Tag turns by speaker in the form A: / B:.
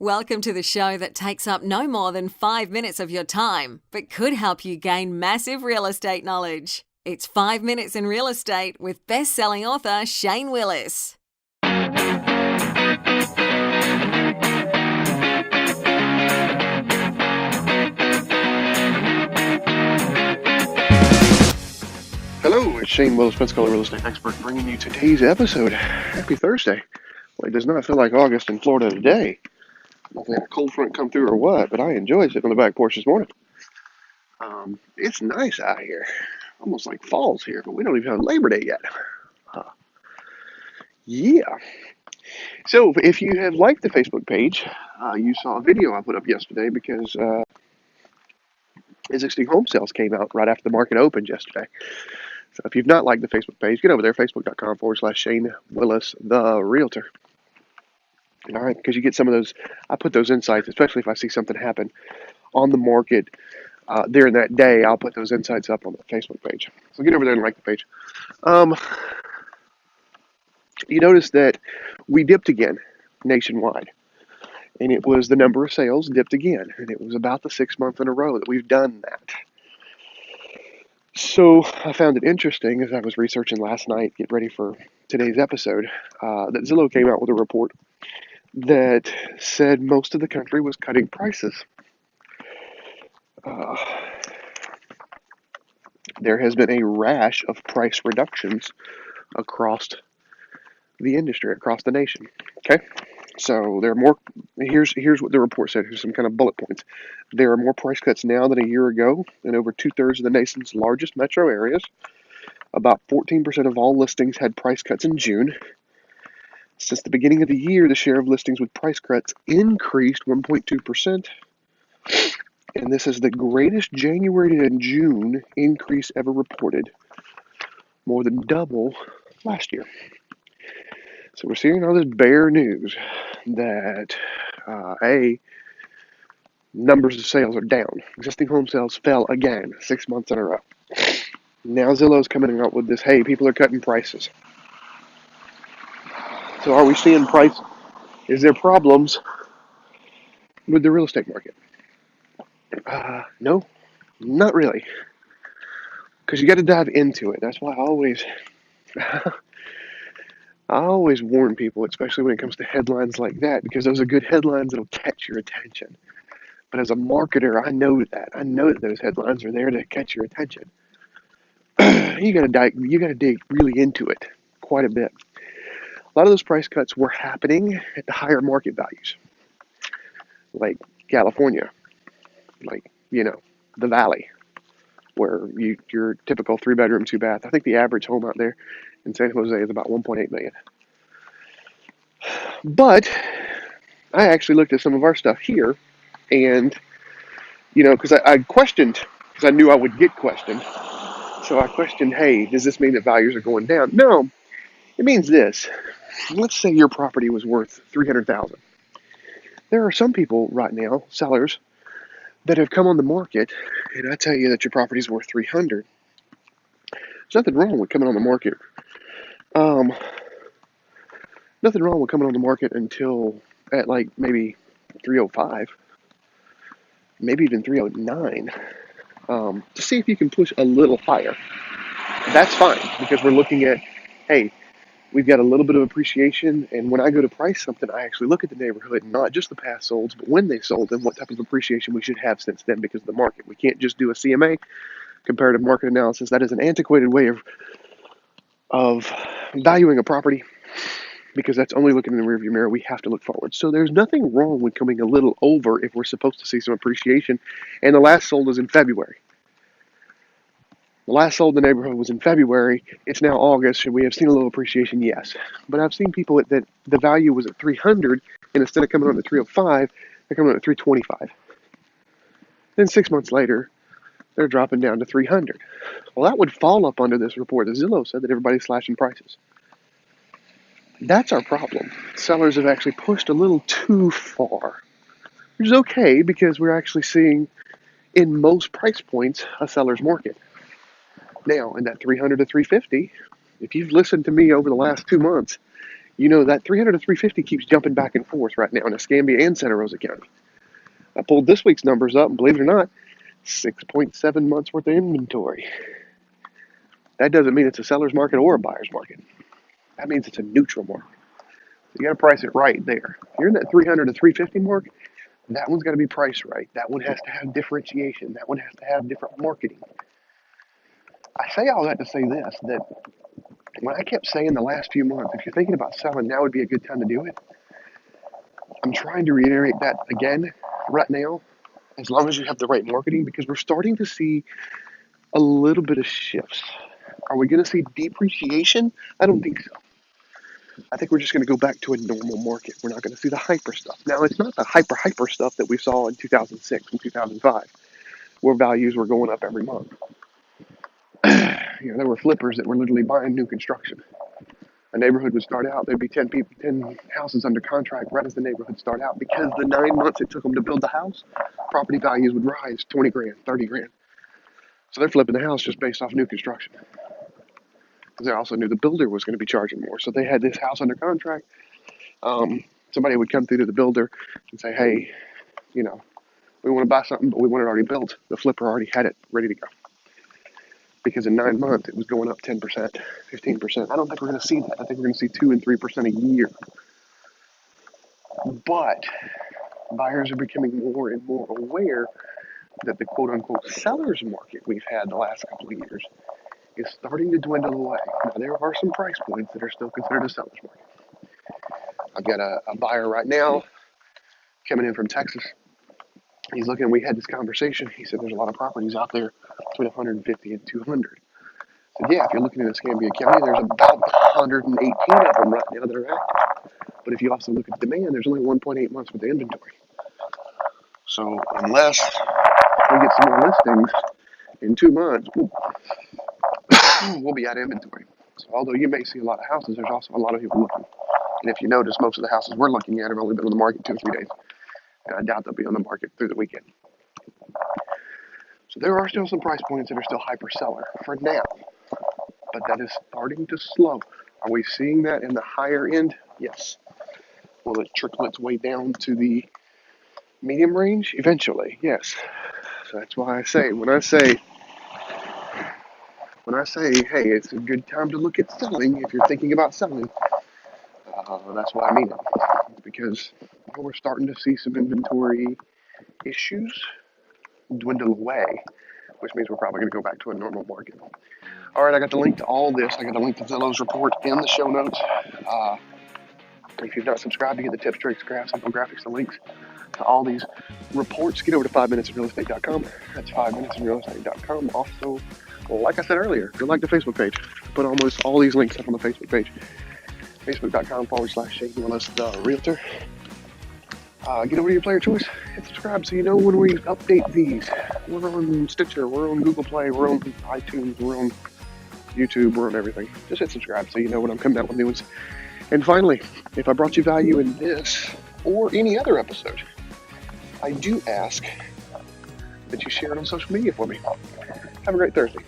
A: Welcome to the show that takes up no more than 5 minutes of your time, but could help you gain massive real estate knowledge. It's 5 Minutes in Real Estate with best-selling author Shane Willis.
B: Hello, it's Shane Willis, Pensacola real estate expert, bringing you today's episode. Happy Thursday. Well, it does not feel like August in Florida today. I don't know if we had a cold front come through or what, but I enjoyed sitting on the back porch this morning. It's nice out here. Almost like fall's here, but we don't even have Labor Day yet. Yeah. So if you have liked the Facebook page, you saw a video I put up yesterday because existing home sales came out right after the market opened yesterday. So if you've not liked the Facebook page, get over there, facebook.com/Shane Willis, the realtor. All right, because you get some of those, I put those insights, especially if I see something happen on the market during that day, I'll put those insights up on the Facebook page. So get over there and like the page. You notice that we dipped again nationwide, and it was the number of sales dipped again, and it was about the 6th month in a row that we've done that. So I found it interesting as I was researching last night, get ready for today's episode, that Zillow came out with a report that said most of the country was cutting prices. There has been a rash of price reductions across the industry, across the nation. Okay, so there are more. Here's what the report said. Here's some kind of bullet points. There are more price cuts now than a year ago in over 2/3 of the nation's largest metro areas. About 14% of all listings had price cuts in June. Since the beginning of the year, the share of listings with price cuts increased 1.2%. And this is the greatest January to June increase ever reported, more than double last year. So we're seeing all this bare news that, numbers of sales are down. Existing home sales fell again, 6 months in a row. Now Zillow's coming out with this, hey, people are cutting prices. So are we seeing price? Is there problems with the real estate market? No, not really. Because you got to dive into it. That's why I always warn people, especially when it comes to headlines like that, because those are good headlines that'll catch your attention. But as a marketer, I know that. I know that those headlines are there to catch your attention. You got to dig really into it quite a bit. A lot of those price cuts were happening at the higher market values, like California, like the Valley, where your typical 3-bedroom, 2-bath. I think the average home out there in San Jose is about 1.8 million. But I actually looked at some of our stuff here, and because I questioned, because I knew I would get questioned. So I questioned, hey, does this mean that values are going down? No, it means this. Let's say your property was worth $300,000. There are some people right now, sellers, that have come on the market, and I tell you that your property is worth $300,000. There's nothing wrong with coming on the market. Nothing wrong with coming on the market until at like maybe 305, maybe even 309, to see if you can push a little higher. That's fine, because we're looking at, hey, we've got a little bit of appreciation, and when I go to price something, I actually look at the neighborhood, not just the past solds, but when they sold and what type of appreciation we should have since then because of the market. We can't just do a CMA, comparative market analysis. That is an antiquated way of valuing a property, because that's only looking in the rearview mirror. We have to look forward. So there's nothing wrong with coming a little over if we're supposed to see some appreciation. And the last sold was in February. The last sold in the neighborhood was in February. It's now August. Should we have seen a little appreciation? Yes. But I've seen people that the value was at 300, and instead of coming on at 305, they're coming on at 325. Then 6 months later, they're dropping down to 300. Well, that would fall up under this report that Zillow said that everybody's slashing prices. That's our problem. Sellers have actually pushed a little too far, which is okay because we're actually seeing in most price points a seller's market. Now, in that 300 to 350, if you've listened to me over the last 2 months, You know that 300 to 350 keeps jumping back and forth right now in Escambia and Santa Rosa County. I pulled this week's numbers up, and believe it or not, 6.7 months worth of inventory. That doesn't mean it's a seller's market or a buyer's market. That means it's a neutral market. So you got to price it right there. If you're in that 300 to 350 mark, that one's got to be priced right. That one has to have differentiation. That one has to have different marketing. I say all that to say this, that when I kept saying the last few months, if you're thinking about selling, now would be a good time to do it. I'm trying to reiterate that again right now, as long as you have the right marketing, because we're starting to see a little bit of shifts. Are we going to see depreciation? I don't think so. I think we're just going to go back to a normal market. We're not going to see the hyper stuff. Now, it's not the hyper stuff that we saw in 2006 and 2005, where values were going up every month. There were flippers that were literally buying new construction. A neighborhood would start out, there'd be 10 houses under contract right as the neighborhood start out, because the 9 months it took them to build the house, property values would rise 20 grand, 30 grand. So they're flipping the house just based off new construction. Because they also knew the builder was going to be charging more. So they had this house under contract. Somebody would come through to the builder and say, hey, we want to buy something, but we want it already built. The flipper already had it ready to go. Because in 9 months, it was going up 10%, 15%. I don't think we're going to see that. I think we're going to see 2 and 3% a year. But buyers are becoming more and more aware that the quote-unquote seller's market we've had the last couple of years is starting to dwindle away. Now, there are some price points that are still considered a seller's market. I've got a buyer right now coming in from Texas. He's looking, we had this conversation. He said there's a lot of properties out there between 150 and 200. So yeah, if you're looking at Escambia County, there's about 118 of them right now that are active. But if you also look at demand, there's only 1.8 months worth of inventory. So unless we get some more listings in 2 months, we'll be out of inventory. So although you may see a lot of houses, there's also a lot of people looking. And if you notice, most of the houses we're looking at have only been on the market 2 or 3 days. And I doubt they'll be on the market through the weekend. So there are still some price points that are still hyper seller for now. But that is starting to slow. Are we seeing that in the higher end? Yes. Will it trickle its way down to the medium range? Eventually, yes. So that's why I say, when I say, hey, it's a good time to look at selling, if you're thinking about selling, that's what I mean. Because we're starting to see some inventory issues dwindle away, which means we're probably going to go back to a normal market. All right, I got the link to all this. I got the link to Zillow's report in the show notes. If you've not subscribed, you get the tips, tricks, graphs, infographics, and links to all these reports. Get over to 5minutesinrealestate.com. That's 5minutesinrealestate.com. Also, like I said earlier, go like the Facebook page. Put almost all these links up on the Facebook page. Facebook.com/Shane Willis, the realtor. Get over to your player choice and subscribe so you know when we update these. We're on Stitcher, we're on Google Play, we're on iTunes, we're on YouTube, we're on everything. Just hit subscribe so you know when I'm coming out with new ones. And finally, if I brought you value in this or any other episode, I do ask that you share it on social media for me. Have a great Thursday.